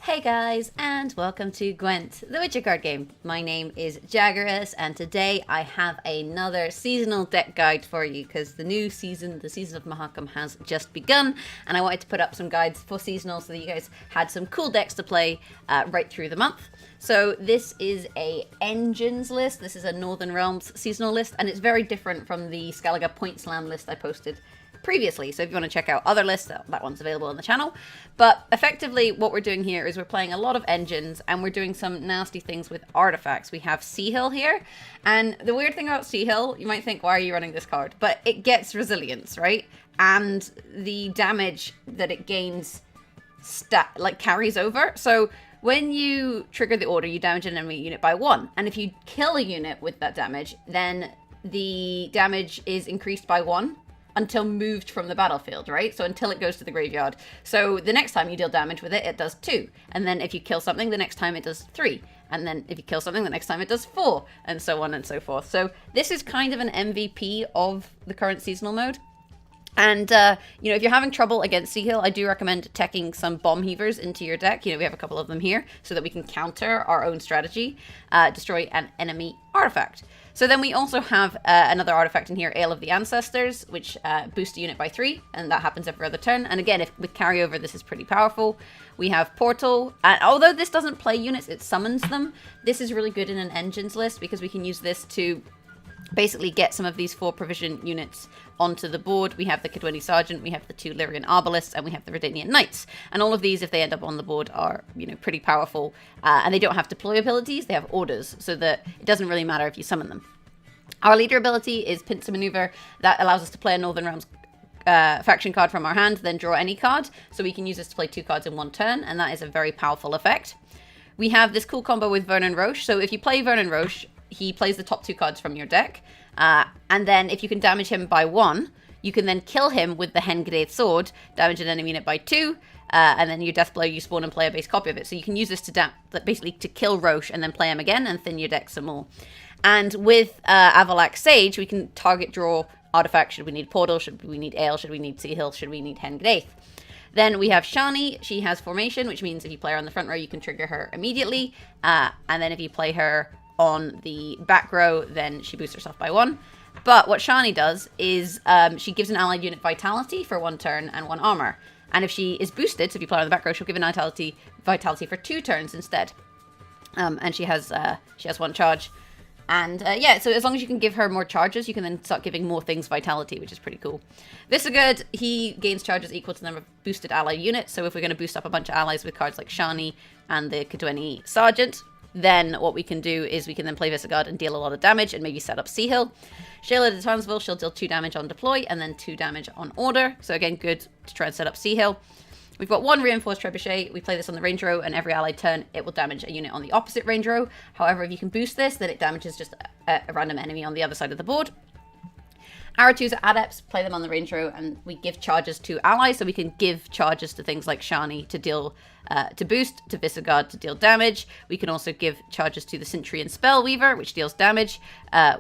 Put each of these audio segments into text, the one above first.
Hey guys, and welcome to Gwent, the Witcher card game. My name is Jaggerous, and today I have another seasonal deck guide for you because the new season, the season of Mahakam, has just begun, and I wanted to put up some guides for seasonal so that you guys had some cool decks to play right through the month. So this is a engines list. This is a Northern Realms seasonal list, and it's very different from the Skellige Point Slam list I posted previously. So if you want to check out other lists, that one's available on the channel. But effectively what we're doing here is we're playing a lot of engines and we're doing some nasty things with artifacts. We have Sea Hill here, and the weird thing about Sea Hill, you might think, why are you running this card? But it gets resilience, right? And the damage that it gains carries over. So when you trigger the order, you damage an enemy unit by 1, and if you kill a unit with that damage, then the damage is increased by 1 until moved from the battlefield, right? So until it goes to the graveyard. So the next time you deal damage with it, it does 2. And then if you kill something, the next time it does 3. And then if you kill something, the next time it does 4. And so on and so forth. So this is kind of an MVP of the current seasonal mode. And, if you're having trouble against Sea Hill, I do recommend teching some bomb heavers into your deck. We have a couple of them here so that we can counter our own strategy, destroy an enemy artifact. So then we also have another artifact in here, Ale of the Ancestors, which boosts a unit by 3, and that happens every other turn. And again, with carryover, this is pretty powerful. We have Portal, and although this doesn't play units, it summons them. This is really good in an engines list because we can use this to basically get some of these 4 provision units onto the board. We have the Cadweni Sergeant, we have the 2 Lyrian Arbalists, and we have the Redanian Knights. And all of these, if they end up on the board, are, pretty powerful. And they don't have deploy abilities, they have orders, so that it doesn't really matter if you summon them. Our leader ability is Pincer Maneuver. That allows us to play a Northern Realms faction card from our hand, then draw any card. So we can use this to play 2 cards in 1 turn, and that is a very powerful effect. We have this cool combo with Vernon Roche. So if you play Vernon Roche, he plays the top 2 cards from your deck. And then if you can damage him by 1, you can then kill him with the Hengedaith Sword, damage an enemy unit by 2, and then your death blow, you spawn and play a base copy of it. So you can use this to basically to kill Roche and then play him again and thin your deck some more. And with Avalak Sage, we can target draw artifacts. Should we need Portal? Should we need Ale? Should we need Sea Hill? Should we need Hengedaith? Then we have Shani. She has Formation, which means if you play her on the front row, you can trigger her immediately. And then if you play her on the back row, then she boosts herself by 1. But what Shani does is she gives an allied unit Vitality for 1 turn and 1 armor. And if she is boosted, so if you play her on the back row, she'll give an Vitality for 2 turns instead. And she has 1 charge. And so as long as you can give her more charges, you can then start giving more things Vitality, which is pretty cool. Visegard, he gains charges equal to the number of boosted ally units. So if we're going to boost up a bunch of allies with cards like Shani and the Cadweni Sergeant, then what we can do is we can then play Visegard and deal a lot of damage and maybe set up Sea Hill. Shayla de Townsville, she'll deal 2 damage on deploy and then 2 damage on order. So again, good to try and set up Sea Hill. We've got 1 Reinforced Trebuchet. We play this on the range row, and every allied turn, it will damage a unit on the opposite range row. However, if you can boost this, then it damages just a random enemy on the other side of the board. Our 2s are Adepts, play them on the range row, and we give charges to allies, so we can give charges to things like Shani to deal, to boost, to Visegard to deal damage. We can also give charges to the Centurion Spellweaver, which deals damage.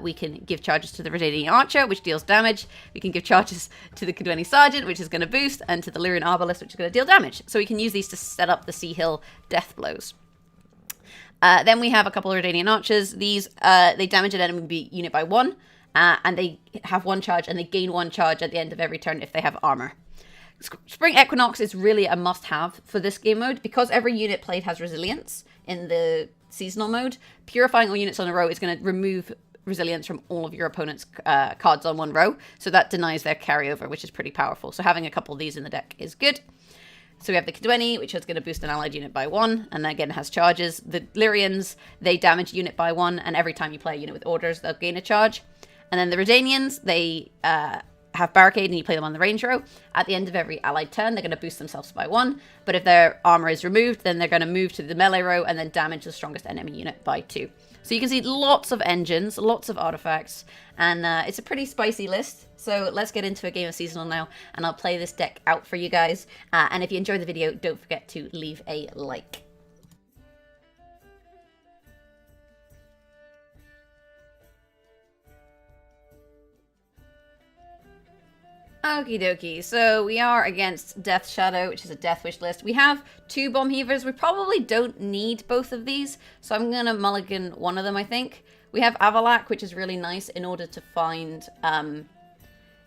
We can give charges to the Redanian Archer, which deals damage. We can give charges to the Cadweni Sergeant, which is going to boost, and to the Lyrian Arbalist, which is going to deal damage. So we can use these to set up the Sea Hill death blows. Then we have a couple of Redanian Archers. These, they damage an enemy unit by 1. And they have 1 charge, and they gain 1 charge at the end of every turn if they have armor. Spring Equinox is really a must-have for this game mode because every unit played has resilience in the seasonal mode. Purifying all units on a row is going to remove resilience from all of your opponent's cards on 1 row, so that denies their carryover, which is pretty powerful. So having a couple of these in the deck is good. So we have the Cadweni, which is going to boost an allied unit by 1, and then again has charges. The Lyrians, they damage a unit by 1, and every time you play a unit with orders, they'll gain a charge. And then the Redanians, they have Barricade and you play them on the range row. At the end of every allied turn, they're going to boost themselves by 1. But if their armor is removed, then they're going to move to the melee row and then damage the strongest enemy unit by 2. So you can see lots of engines, lots of artifacts, and it's a pretty spicy list. So let's get into a game of seasonal now, and I'll play this deck out for you guys. And if you enjoyed the video, don't forget to leave a like. Okie dokie, so we are against Death Shadow, which is a Death Wish list. We have 2 Bomb Heavers. We probably don't need both of these, so I'm going to mulligan one of them, I think. We have Avalak, which is really nice in order to find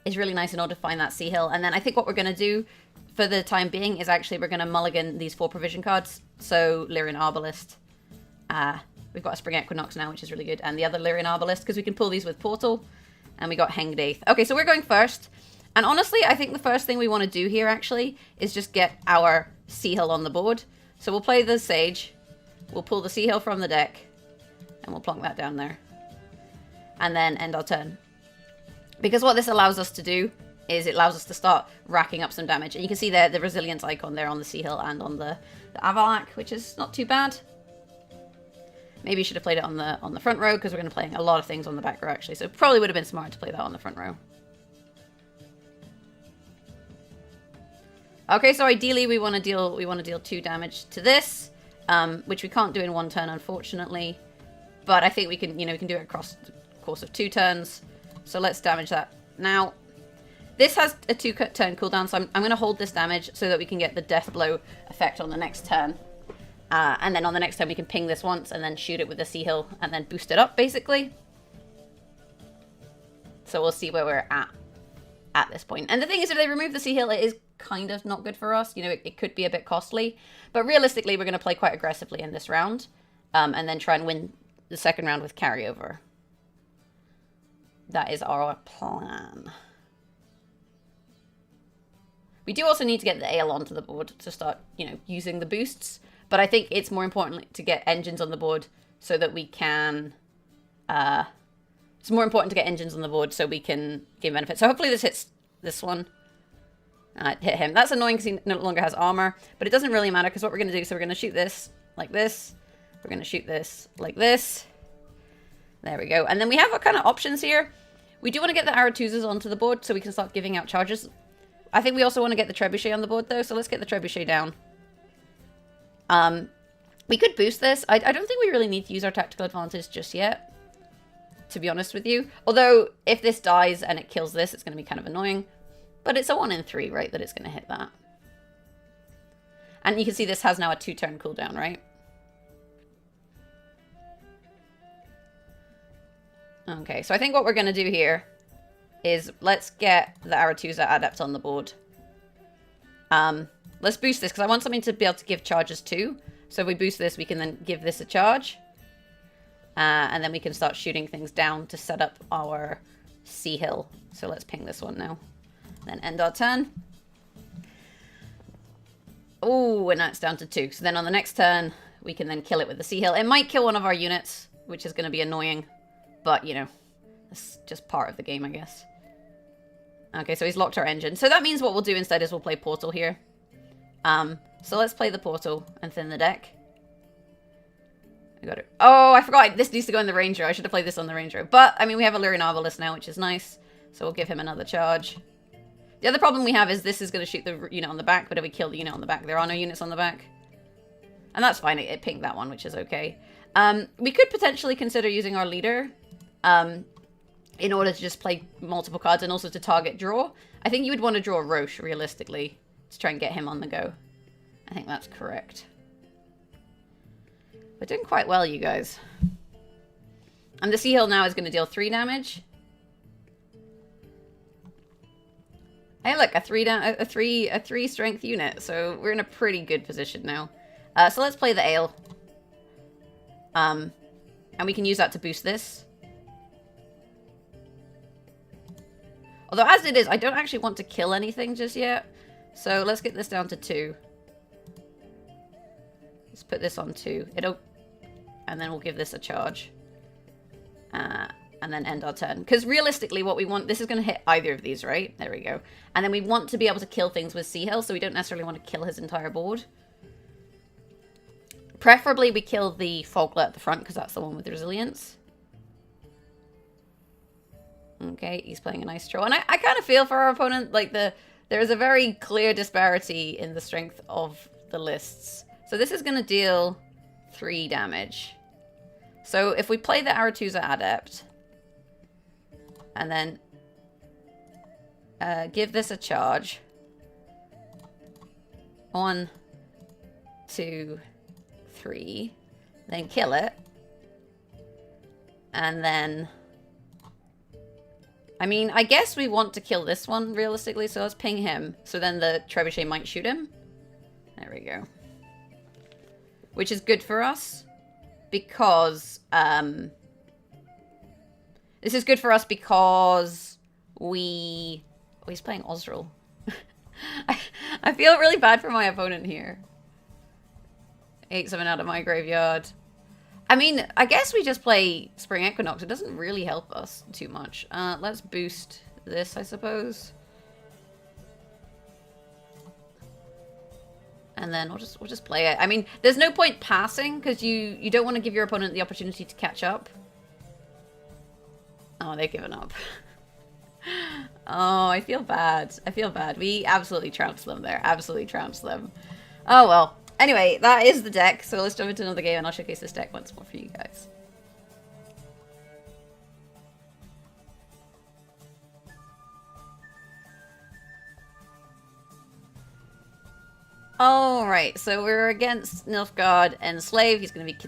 that Sea Hill. And then I think what we're going to do for the time being is actually we're going to mulligan these 4 provision cards. So Lyrian Arbalist. We've got a Spring Equinox now, which is really good. And the other Lyrian Arbalist, because we can pull these with Portal. And we got Hanged Eighth. Okay, so we're going first. And honestly, I think the first thing we want to do here, actually, is just get our Sea Hill on the board. So we'll play the Sage. We'll pull the Sea Hill from the deck. And we'll plonk that down there. And then end our turn. Because what this allows us to do is it allows us to start racking up some damage. And you can see there the resilience icon there on the Sea Hill and on the Avalak, which is not too bad. Maybe you should have played it on the front row, because we're going to play a lot of things on the back row, actually. So it probably would have been smart to play that on the front row. Okay, so ideally we want to deal 2 damage to this, which we can't do in 1 turn, unfortunately. But I think we can, we can do it across the course of 2 turns. So let's damage that now. This has a 2-turn cooldown, so I'm going to hold this damage so that we can get the Death Blow effect on the next turn. And then on the next turn we can ping this once and then shoot it with the Sea Hill and then boost it up, basically. So we'll see where we're at this point. And the thing is, if they remove the Sea Hill, it is kind of not good for us. It could be a bit costly. But realistically, we're going to play quite aggressively in this round. And then try and win the second round with carryover. That is our plan. We do also need to get the Ale onto the board to start, using the boosts. But I think it's more important to get engines on the board so that we can... it's more important to get engines on the board so we can gain benefit. So hopefully this hits this one. It hit him. That's annoying because he no longer has armor. But it doesn't really matter because what we're going to do, so we're going to shoot this like this. We're going to shoot this like this. There we go. And then we have our kind of options here. We do want to get the Aratuzas onto the board so we can start giving out charges. I think we also want to get the Trebuchet on the board though. So let's get the Trebuchet down. We could boost this. I don't think we really need to use our tactical advantage just yet, to be honest with you. Although, if this dies and it kills this, it's going to be kind of annoying. But it's a 1 in 3, right, that it's going to hit that. And you can see this has now a 2-turn cooldown, right? Okay, so I think what we're going to do here is let's get the Arathusa Adept on the board. Let's boost this, because I want something to be able to give charges to. So if we boost this, we can then give this a charge. And then we can start shooting things down to set up our Sea Hill. So let's ping this one now. Then end our turn. Oh, and that's down to 2. So then on the next turn, we can then kill it with the Sea Hill. It might kill one of our units, which is going to be annoying. But, that's just part of the game, I guess. Okay, so he's locked our engine. So that means what we'll do instead is we'll play Portal here. So let's play the Portal and thin the deck. I got it. Oh, I forgot. This needs to go in the Ranger. I should have played this on the Ranger. But, I mean, we have a Lyrian Arbalist now, which is nice. So we'll give him another charge. The other problem we have is this is going to shoot the unit on the back. But if we kill the unit on the back, there are no units on the back. And that's fine. It pinged that one, which is okay. We could potentially consider using our leader. In order to just play multiple cards and also to target draw. I think you would want to draw Roche, realistically, to try and get him on the go. I think that's correct. We're doing quite well, you guys. And the Sea Hill now is going to deal 3 damage. Hey, look, a 3 strength unit. So we're in a pretty good position now. So let's play the Ale. And we can use that to boost this. Although, as it is, I don't actually want to kill anything just yet. So, let's get this down to 2. Let's put this on 2. And then we'll give this a charge. And then end our turn. Because realistically, what we want... This is going to hit either of these, right? There we go. And then we want to be able to kill things with Sea Hill, so we don't necessarily want to kill his entire board. Preferably, we kill the Foglet at the front, because that's the one with resilience. Okay, he's playing a nice troll. And I kind of feel for our opponent, like there is a very clear disparity in the strength of the lists. So this is going to deal 3 damage. So if we play the Arathusa Adept, and then give this a charge. 1, 2, 3. Then kill it. And then... I mean, I guess we want to kill this one, realistically, so let's ping him. So then the trebuchet might shoot him. There we go. Which is good for us, because... this is good for us because we... Oh, he's playing Osril. I feel really bad for my opponent here. 8 something out of my graveyard. I mean, I guess we just play Spring Equinox. It doesn't really help us too much. Let's boost this, I suppose. And then we'll just play it. I mean, there's no point passing because you don't want to give your opponent the opportunity to catch up. Oh, they've given up. Oh, I feel bad. I feel bad. We absolutely trounced them there. Absolutely trounced them. Oh, well. Anyway, that is the deck. So let's jump into another game and I'll showcase this deck once more for you guys. Alright, so we're against Nilfgaard Enslave. He's going to be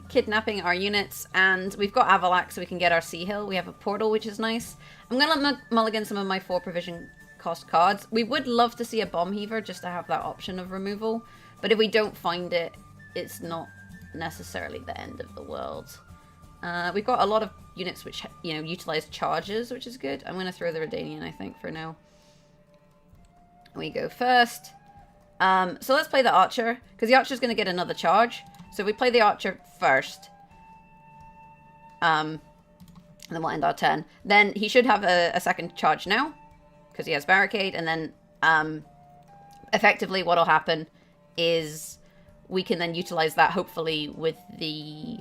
kidnapping our units. And we've got Avalax, so we can get our Sea Hill. We have a portal, which is nice. I'm going to mulligan some of my 4 provision cost cards. We would love to see a Bomb Heaver just to have that option of removal. But if we don't find it, it's not necessarily the end of the world. We've got a lot of units which, you know, utilize charges, which is good. I'm going to throw the Redanian, I think, for now. We go first. So let's play the Archer, because the Archer's going to get another charge. So we play the Archer first. And then we'll end our turn. Then he should have a second charge now, because he has Barricade. And then effectively what will happen is we can then utilize that, hopefully, with the...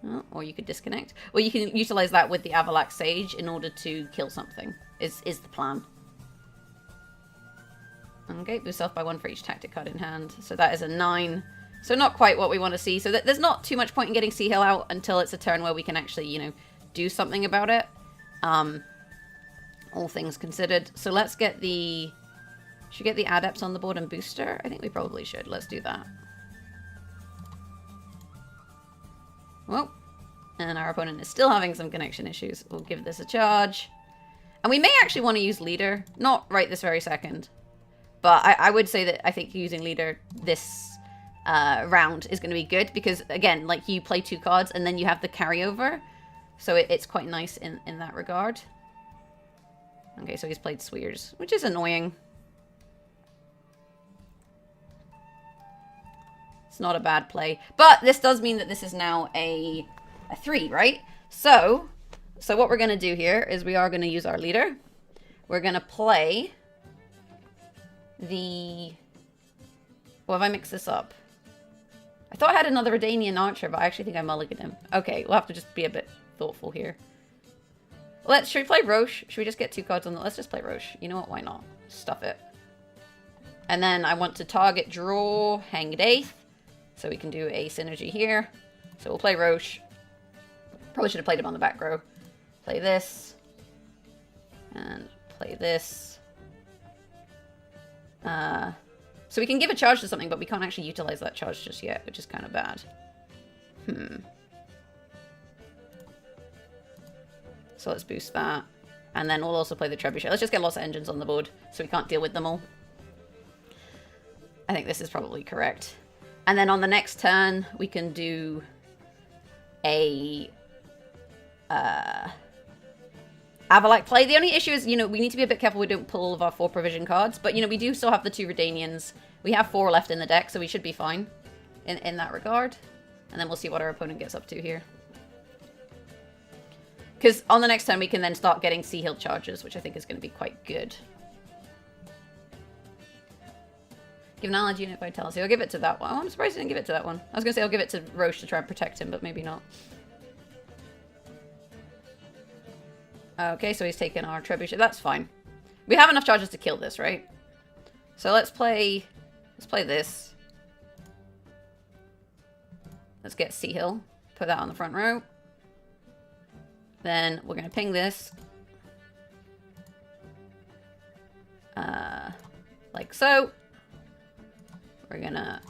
Oh, or you could disconnect. Or you can utilize that with the Avalax Sage in order to kill something, is the plan. Okay, boost off by 1 for each tactic card in hand. So that is a 9. So not quite what we want to see. So there's not too much point in getting Sea Hill out until it's a turn where we can actually, you know, do something about it. All things considered. So let's get the... Should we get the Adepts on the board and booster? I think we probably should. Let's do that. Well, and our opponent is still having some connection issues. We'll give this a charge. And we may actually want to use Leader. Not right this very second. But I would say that I think using Leader this round is going to be good. Because, again, like, you play 2 cards and then you have the carryover. So it's quite nice in that regard. Okay, so he's played Sweers, which is annoying. It's not a bad play. But this does mean that this is now a 3, right? So what we're going to do here is we are going to use our Leader. We're going to play the... Well, if I mix this up. I thought I had another Redanian Archer, but I actually think I mulliganed him. Okay, we'll have to just be a bit thoughtful here. Should we play Roche? Should we just get 2 cards on the... Let's just play Roche. You know what? Why not? Stuff it. And then I want to target, draw, Hanged Eighth. So we can do a synergy here. So we'll play Roche. Probably should have played him on the back row. Play this. And play this. So we can give a charge to something, but we can't actually utilize that charge just yet, which is kind of bad. So let's boost that. And then we'll also play the Trebuchet. Let's just get lots of engines on the board, so we can't deal with them all. I think this is probably correct. And then on the next turn, we can do a Avalak play. The only issue is, you know, we need to be a bit careful we don't pull all of our 4 provision cards. But, you know, we do still have the 2 Redanians. We have 4 left in the deck, so we should be fine in that regard. And then we'll see what our opponent gets up to here. Because on the next turn, we can then start getting Sea Hill charges, which I think is going to be quite good. Give knowledge unit vitality. I'll give it to that one. Oh, I'm surprised I didn't give it to that one. I was going to say I'll give it to Roche to try and protect him, but maybe not. Okay, so he's taken our Trebuchet. That's fine. We have enough charges to kill this, right? So let's play this. Let's get Sea Hill. Put that on the front row. Then we're going to ping this. Like so. We're gonna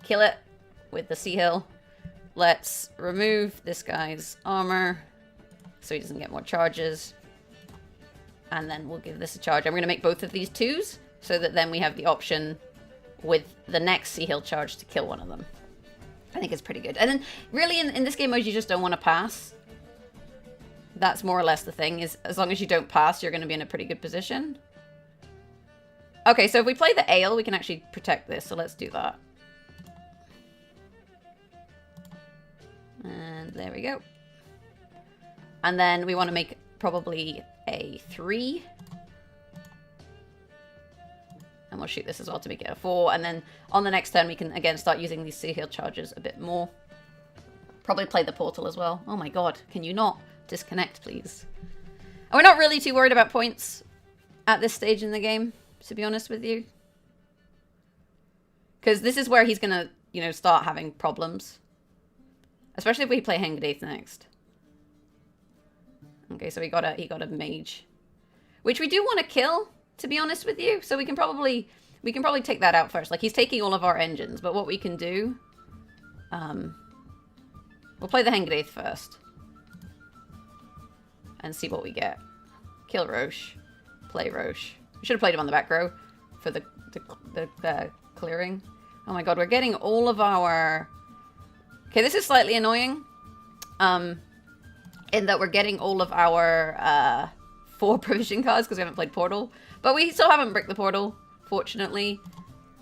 kill it with the Sea Hill. Let's remove this guy's armor so he doesn't get more charges. And then we'll give this a charge. I'm going to make both of these 2s so that then we have the option with the next Sea Hill charge to kill one of them. I think it's pretty good. And then really in this game mode you just don't want to pass. That's more or less the thing, is as long as you don't pass you're going to be in a pretty good position. Okay, so if we play the ale we can actually protect this, so let's do that. And there we go. And then we want to make probably a 3. And we'll shoot this as well to make it a 4. And then on the next turn we can again start using these Sea Hill charges a bit more. Probably play the portal as well. Oh my god, can you not disconnect please? And we're not really too worried about points at this stage in the game, to be honest with you. Because this is where he's going to, you know, start having problems. Especially if we play Hengdaith next. Okay, so he got a mage. Which we do want to kill, to be honest with you. So we can probably take that out first. Like, he's taking all of our engines, but what we can do... we'll play the Hengdaith first. And see what we get. Kill Roche. Play Roche. We should have played him on the back row for the clearing. Oh my god, we're getting all of our... Okay, this is slightly annoying. In that we're getting all of our 4 provision cards because we haven't played Portal. But we still haven't bricked the Portal, fortunately.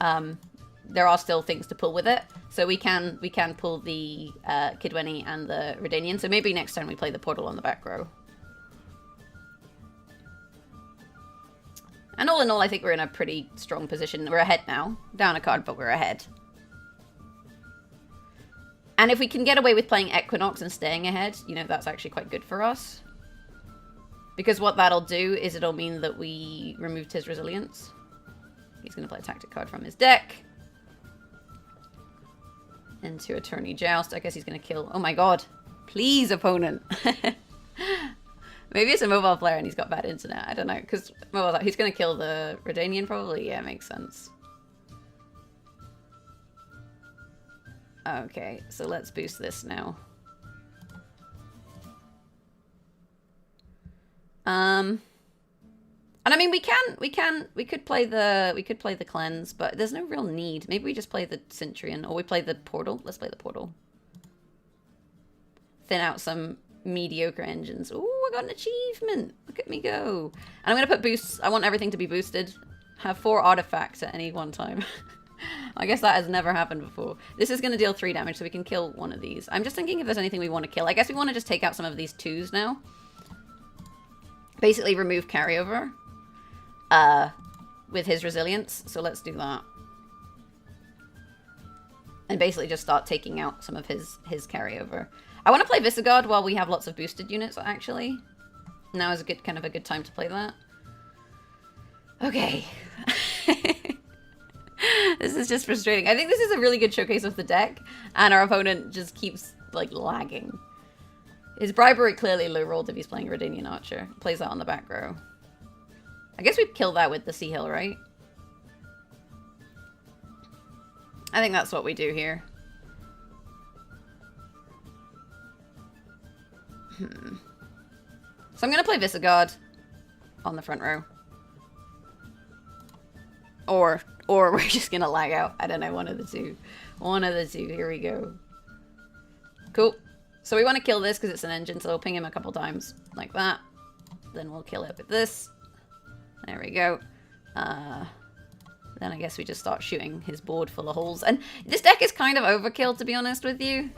There are still things to pull with it. So we can pull the Kidweni and the Redanian. So maybe next time we play the Portal on the back row. And all in all, I think we're in a pretty strong position. We're ahead now. Down a card, but we're ahead. And if we can get away with playing Equinox and staying ahead, you know, that's actually quite good for us. Because what that'll do is it'll mean that we removed his resilience. He's going to play a tactic card from his deck. Into Attorney Joust. I guess he's going to kill... Oh my god. Please, opponent. Maybe it's a mobile player and he's got bad internet. I don't know. Because he's going to kill the Redanian probably. Yeah, makes sense. Okay, so let's boost this now. And I mean we could play the cleanse, but there's no real need. Maybe we just play the Centurion, or we play the Portal. Let's play the Portal. Thin out some mediocre engines. Ooh, I got an achievement. Look at me go. And I'm gonna put boosts. I want everything to be boosted. Have 4 artifacts at any one time. I guess that has never happened before. This is going to deal 3 damage, so we can kill one of these. I'm just thinking if there's anything we want to kill. I guess we want to just take out some of these 2s now. Basically remove carryover with his resilience. So let's do that. And basically just start taking out some of his carryover. I want to play Visigoth while we have lots of boosted units, actually. Now is a good time to play that. Okay. This is just frustrating. I think this is a really good showcase of the deck, and our opponent just keeps, like, lagging. His bribery clearly low-rolled if he's playing Redanian Archer. Plays that on the back row. I guess we'd kill that with the Sea Hill, right? I think that's what we do here. So I'm going to play Visigoth on the front row. Or we're just going to lag out. I don't know, one of the two. One of the two. Here we go. Cool. So we want to kill this because it's an engine, so we'll ping him a couple times like that. Then we'll kill it with this. There we go. Then I guess we just start shooting his board full of holes. And this deck is kind of overkill, to be honest with you.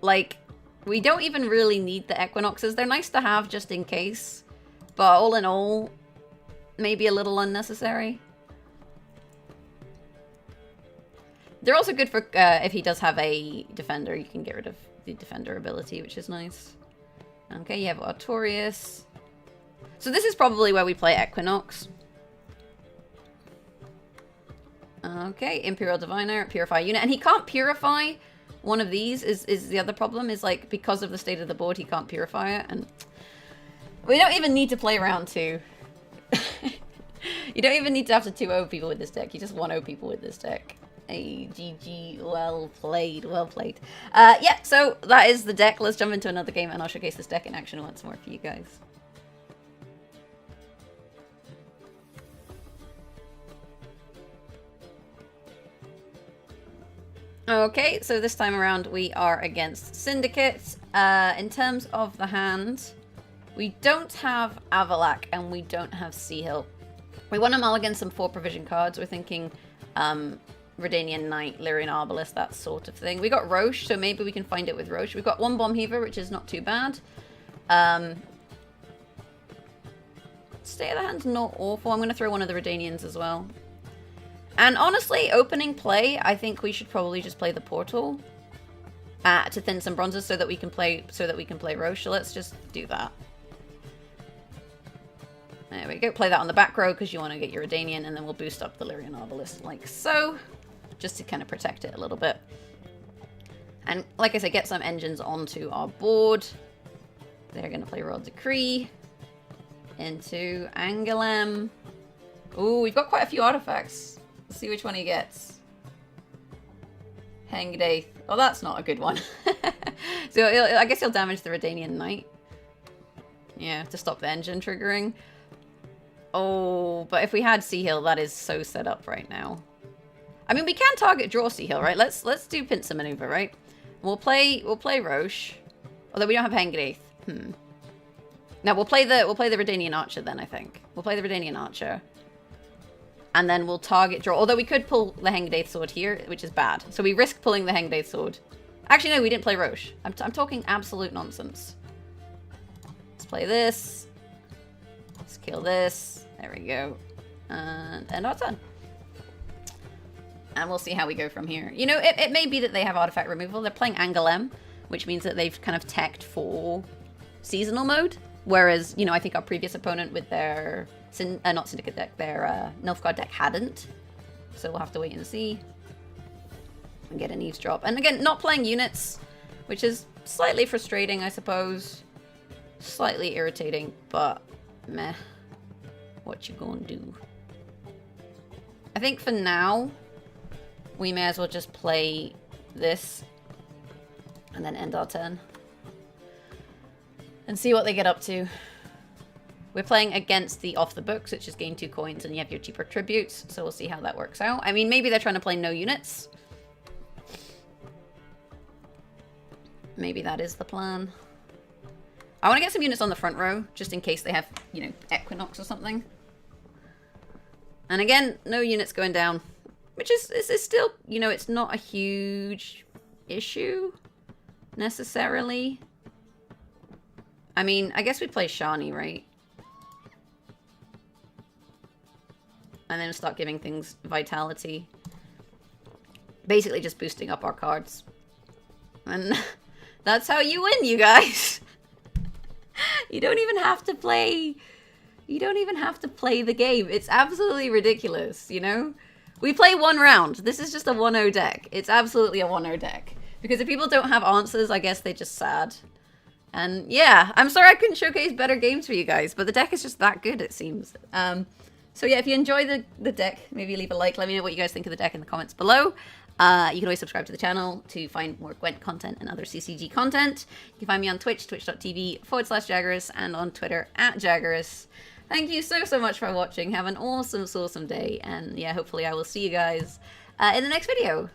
Like, we don't even really need the Equinoxes. They're nice to have just in case. But all in all, maybe a little unnecessary. They're also good for if he does have a defender. You can get rid of the defender ability, which is nice. Okay, you have Artorias. So this is probably where we play Equinox. Okay, Imperial Diviner, Purify unit. And he can't purify one of these, is the other problem. Is like, because of the state of the board, he can't purify it. And We don't even need to play round 2. You don't even need to have to 2-0 people with this deck. You just 1-0 people with this deck. Hey, GG, well played, well played. Yeah, so that is the deck. Let's jump into another game and I'll showcase this deck in action once more for you guys. Okay, so this time around we are against Syndicate. In terms of the hand, we don't have Avalak and we don't have Sea Hill. We want to mulligan some 4 provision cards. We're thinking Redanian Knight, Lyrian Arbalest, that sort of thing. We got Roche, so maybe we can find it with Roche. We've got 1 Bomb Heaver, which is not too bad. State of the hand's not awful. I'm going to throw one of the Redanians as well. And honestly, opening play, I think we should probably just play the Portal to thin some bronzes so that we can play Roche. So let's just do that. There we go. Play that on the back row because you want to get your Redanian, and then we'll boost up the Lyrian Arbalest like so, just to kind of protect it a little bit. And like I said, get some engines onto our board. They're going to play Royal Decree into Angoulême. Ooh, we've got quite a few artifacts. Let's see which one he gets. Hanged Eighth. Oh, that's not a good one. So I guess he'll damage the Redanian Knight. Yeah, to stop the engine triggering. Oh, but if we had Sea Hill, that is so set up right now. I mean, we can target draw Sea Hill, right? Let's do pincer maneuver, right? We'll play Roche, although we don't have Hanged Eighth. Now we'll play the Redanian Archer then. I think we'll play the Redanian Archer, and then we'll target draw. Although we could pull the Hanged Eighth Sword here, which is bad. So we risk pulling the Hanged Eighth Sword. Actually, no, we didn't play Roche. I'm talking absolute nonsense. Let's play this. Let's kill this. There we go. And end our turn. And we'll see how we go from here. You know, it may be that they have artifact removal. They're playing Angoulême, which means that they've kind of teched for seasonal mode. Whereas, you know, I think our previous opponent with their, not Syndicate deck, their Nilfgaard deck hadn't. So we'll have to wait and see. And get an eavesdrop. And again, not playing units, which is slightly frustrating, I suppose. Slightly irritating, but meh. What you gonna do? I think for now, we may as well just play this and then end our turn. And see what they get up to. We're playing against the off the books, which is gain 2 coins and you have your cheaper tributes, so we'll see how that works out. I mean, maybe they're trying to play no units. Maybe that is the plan. I want to get some units on the front row, just in case they have, you know, Equinox or something. And again, no units going down. Which is still, you know, it's not a huge issue, necessarily. I mean, I guess we'd play Shani, right? And then start giving things vitality. Basically just boosting up our cards. And that's how you win, you guys. You don't even have to play... You don't even have to play the game. It's absolutely ridiculous, you know? We play 1 round. This is just a 1-0 deck. It's absolutely a 1-0 deck. Because if people don't have answers, I guess they're just sad. And yeah, I'm sorry I couldn't showcase better games for you guys, but the deck is just that good, it seems. So yeah, if you enjoy the deck, maybe leave a like. Let me know what you guys think of the deck in the comments below. You can always subscribe to the channel to find more Gwent content and other CCG content. You can find me on Twitch, twitch.tv/Jaggerous, and on Twitter @Jaggerous. Thank you so much for watching. Have an awesome day. And yeah, hopefully I will see you guys in the next video.